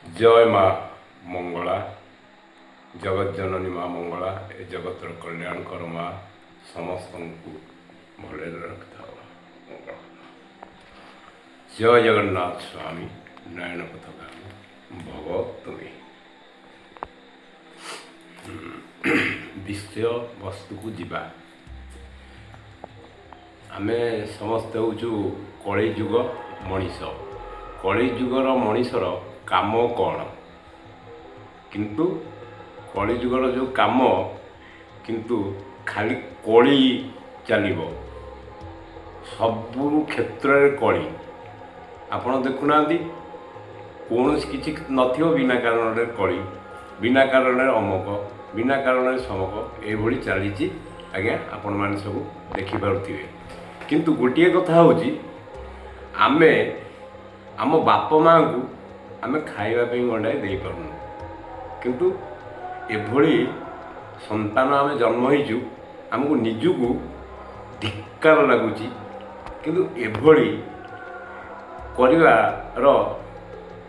जय माँ मंगला जगत जननी माँ मंगला ए जगतर कल्याण कर माँ समस्त को भले रखता मंगला। जय जगन्नाथ स्वामी नयन पथगामी भव तुम्हें विषय वस्तु को जीवा आमे समस्ते हूँ कली जुग मनीष कली जुगर मनीषर काम कौन किंतु कली जुगर जो काम किंतु खाली कली चलो सबु क्षेत्र में कली आपण देखुना कौन किसी नथियो बिना कारण कली बिना कारण अमक बिना कारण समक ये चली आज्ञा आपण मैंने सब देखिपे किंतु गोटे कथा हूँ आमे आम बाप माँ को आम खावाई गंडाए दे पारूँ किंतु एभली संतान आम जन्म होइचु आमको निजुक धिक्कार लगुच किंतु एभली कर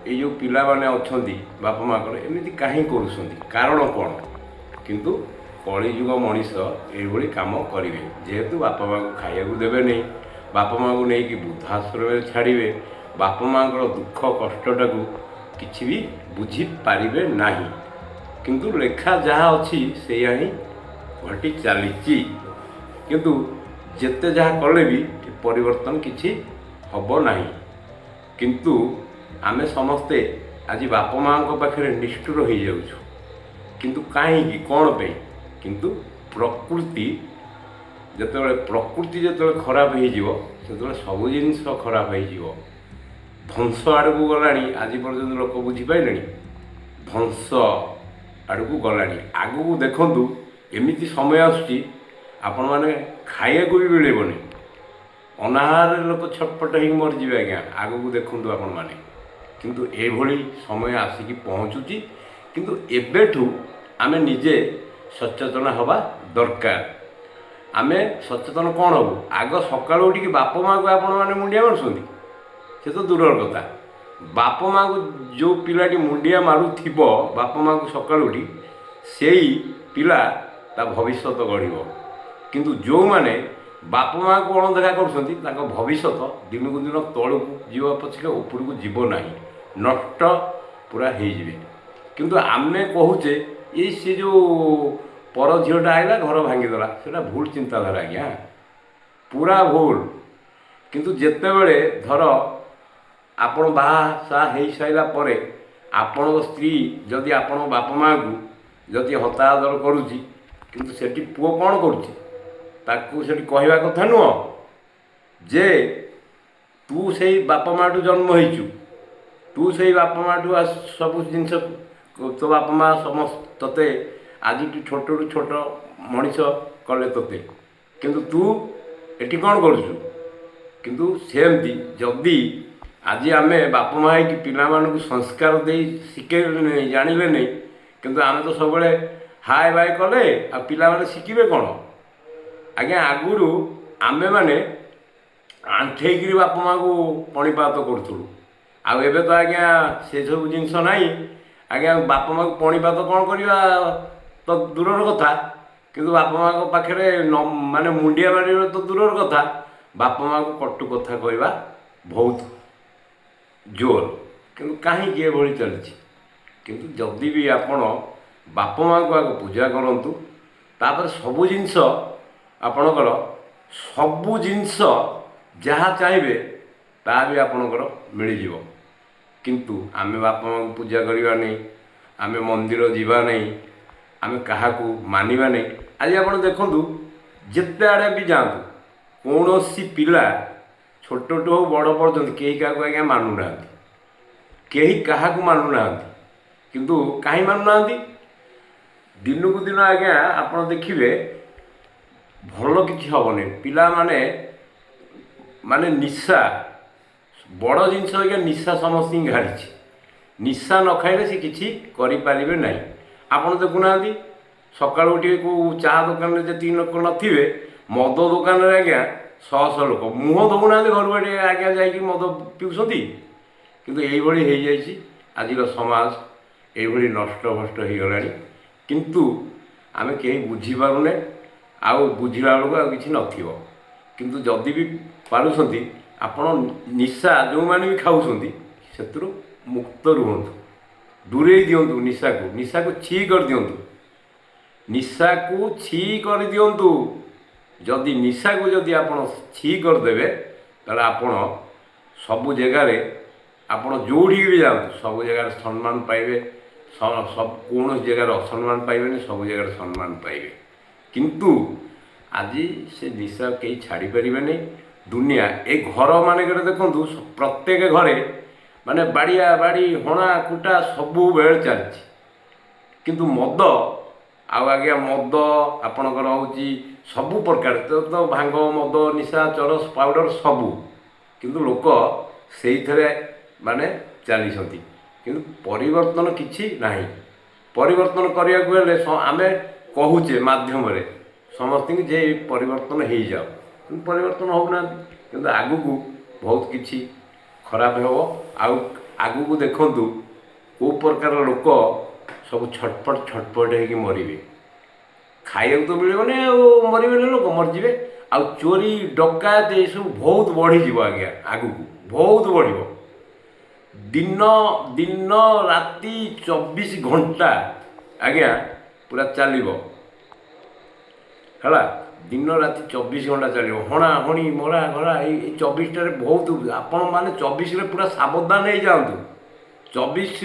ये जो पिला माने अच्छी बाप माँ को एमती कहीं करुँच कारण कौन किंतु कलिजुग मनीष ये काम करेंगे जेहेतु बापा माँ को खाइबा देवे नहीं बापा माँ को लेकिन वृद्धाश्रम छाड़े बापा माँ दुख कष्टा को किसी भी बुझी पारे ना किंतु लेखा जहाँ अच्छी से ही घटी चली किंतु जेते जहाँ कले भी परिवर्तन किसी हम ना किंतु आमे समस्ते आज बापा माँ पाखे निष्ठुर हो जाऊँ किंतु कहीं कौन पे किंतु प्रकृति जिते प्रकृति जो खराब हो सब जिन खराब हो ध्वंस आड़ को गला आज पर्यटन लोक बुझीपारे ध्वंस आड़ को गला आग को देखु एमती समय आपण मैंने खाया को भी मिलबनी अनाहार लोक छटपट हो मरीजे आज्ञा आग को देखु आपण मैंने किंतु एभली समय आसिकी पहुँचुची किंतु एबेठू आमे निजे सचेतन हवा दरकार आमे सचेतन कौन हबू आग सका उठी बाप माँ को आपण मैंने मुंडिया मारुंट से तो दूर कथा बाप माँ को जो पिलाटी मुंडिया मारू बाप माँ को सका उठी से पिला ता भविष्य गढ़ किंतु जो माने बाप माँ को अणदेखा कर भविष्य दिन को दिन तल को जीव पछे ऊपर को जीव ना नष्ट पूरा हो किंतु आमे कहूचे ये सी जो पर झीटा आईला घर भांगीदेला से भूल चिंताधारा आज्ञा पूरा भूल किंतु जेते बड़े धर आपण बाहा हो सारा पर आपण स्त्री जदि आपण बाप माँ को जदि हतादर करुच्ची किंतु सेठी पुओ कौन करुच्ची कहवा कथा नुह जे तू से बाप माँ जन्म होइचु तू से बाप माँ सब जिनस तो बाप माँ समस्त तोते आज छोट छोट मनीष कले तोते किंतु तू एटी कौन करुचु किंतु सेमती जदि आज आम बाप माँ कि पिला मानू संस्कार दे शिखे जानिले नहीं किंतु आम तो सब हाय बाय कले आ पिला माने शिखिबे कौन आज्ञा आगुरु आमे माने आंठेइकी बाप माँ को पणिपात करूँ आबे तो आज्ञा से सब जिनस नाई आज्ञा बाप माँ को पणिपात कौन करवा तो दूर कथा किंतु बाप माँ पाखे माने मुंडिया मार तो दूर कथा बाप माँ को कटु कथा कहवा बहुत जोर किंतु कहीं ये चलती किंतु जदि भी आपण बाप माँ को आग पूजा करूँ तापर सबू जिनस आपणकर सबू जिनस जहाँ चाहिए ता भी आपणकर मिल किंतु आमे बाप माँ को पूजा करवा नहीं आमे मंदिर जीवा नहीं आमे कहा मानिबा नहीं आज आप देखु जिते आड़े भी जातु कौन सी पिला छोट हो बड़ पर्यटन कहीं क्या आज्ञा मानुना कहीं क्या मानुना किंतु कहीं मानुना दिन को दिन आज्ञा आप देखिए भल कि हेनी पिला माने माने निशा बड़ जिनस आज्ञा निशा समस्त घाड़ी निशा न खाइले से किसी करें ना आपड़ देखुना सका उठे को चाह दुकान में जी लोक नथिबे मद दुकान आज्ञा शह शह लोक मुह दौना घर बाटे आज्ञा जा मद पिउछंती किंतु यही हो जाइए ଆଜିର ସମାଜ ଏଇଭଳି ନଷ୍ଟଭଷ୍ଟ ହୋଇଗଲାଣି। କିନ୍ତୁ ଆମେ କେହି ବୁଝିପାରୁନେ, ଆଉ ବୁଝିଲା ବେଳକୁ ଆଉ କିଛି ନଥିବ। କିନ୍ତୁ ଯଦି ବି ପାରୁଛନ୍ତି ଆପଣ ନିଶା ଯେଉଁମାନେ ବି ଖାଉଛନ୍ତି ସେଥିରୁ ମୁକ୍ତ ରୁହନ୍ତୁ, ଦୂରେଇ ଦିଅନ୍ତୁ ନିଶାକୁ ଛି କରିଦିଅନ୍ତୁ, ନିଶାକୁ ଛି କରିଦିଅନ୍ତୁ। ଯଦି ନିଶାକୁ ଯଦି ଆପଣ ଛି କରିଦେବେ ତାହେଲେ ଆପଣ ସବୁ ଜାଗାରେ, ଆପଣ ଯେଉଁଠିକି ବି ଯାଆନ୍ତୁ ସବୁ ଜାଗାରେ ସମ୍ମାନ ପାଇବେ। କୌଣସି ଜାଗାରେ ଅସମ୍ମାନ ପାଇବେନି, ସବୁ ଜାଗାରେ ସମ୍ମାନ ପାଇବେ। କିନ୍ତୁ ଆଜି ସେ ନିଶା କେହି ଛାଡ଼ିପାରିବେନି। ଦୁନିଆ ଏ ଘର ମାନଙ୍କରେ ଦେଖନ୍ତୁ, ପ୍ରତ୍ୟେକ ଘରେ ମାନେ ବାଡ଼ିଆ ବାଡ଼ି ହଣା କୁଟା ସବୁବେଳେ ଚାଲିଛି। କିନ୍ତୁ ମଦ, ଆଉ ଆଜ୍ଞା ମଦ ଆପଣଙ୍କର ହେଉଛି ସବୁ ପ୍ରକାର, ତ ଭାଙ୍ଗ, ମଦ, ନିଶା, ଚରସ, ପାଉଡ଼ର ସବୁ, କିନ୍ତୁ ଲୋକ ସେଇଥିରେ ମାନେ ଚାଲିଛନ୍ତି। କିନ୍ତୁ ପରିବର୍ତ୍ତନ କିଛି ନାହିଁ। ପରିବର୍ତ୍ତନ କରିବାକୁ ହେଲେ ଆମେ କହୁଛେ ମାଧ୍ୟମରେ ସମସ୍ତଙ୍କୁ ଯେ ପରିବର୍ତ୍ତନ ହେଇଯାଉ, କିନ୍ତୁ ପରିବର୍ତ୍ତନ ହେଉନାହାନ୍ତି। କିନ୍ତୁ ଆଗକୁ ବହୁତ କିଛି ଖରାପ ହେବ। ଆଉ ଆଗକୁ ଦେଖନ୍ତୁ କେଉଁ ପ୍ରକାର ଲୋକ ସବୁ ଛଟପଟ ହେଇକି ମରିବେ। ଖାଇବାକୁ ତ ମିଳିବନି, ଆଉ ମରିବେନି, ଲୋକ ମରିଯିବେ। ଆଉ ଚୋରି ଡକାୟତ ଏସବୁ ବହୁତ ବଢ଼ିଯିବ ଆଜ୍ଞା, ଆଗକୁ ବହୁତ ବଢ଼ିବ। ଦିନ ରାତି 24 ଘଣ୍ଟା ଆଜ୍ଞା ପୁରା ଚାଲିବ ହେଲା। ଦିନ ରାତି 24 ଘଣ୍ଟା ଚାଲିବ, ହଣା ହଣି ମରା ଘରା ଏଇ 24ଟାରେ ବହୁତ। ଆପଣମାନେ 24ରେ ପୁରା ସାବଧାନ ହେଇଯାଆନ୍ତୁ। 24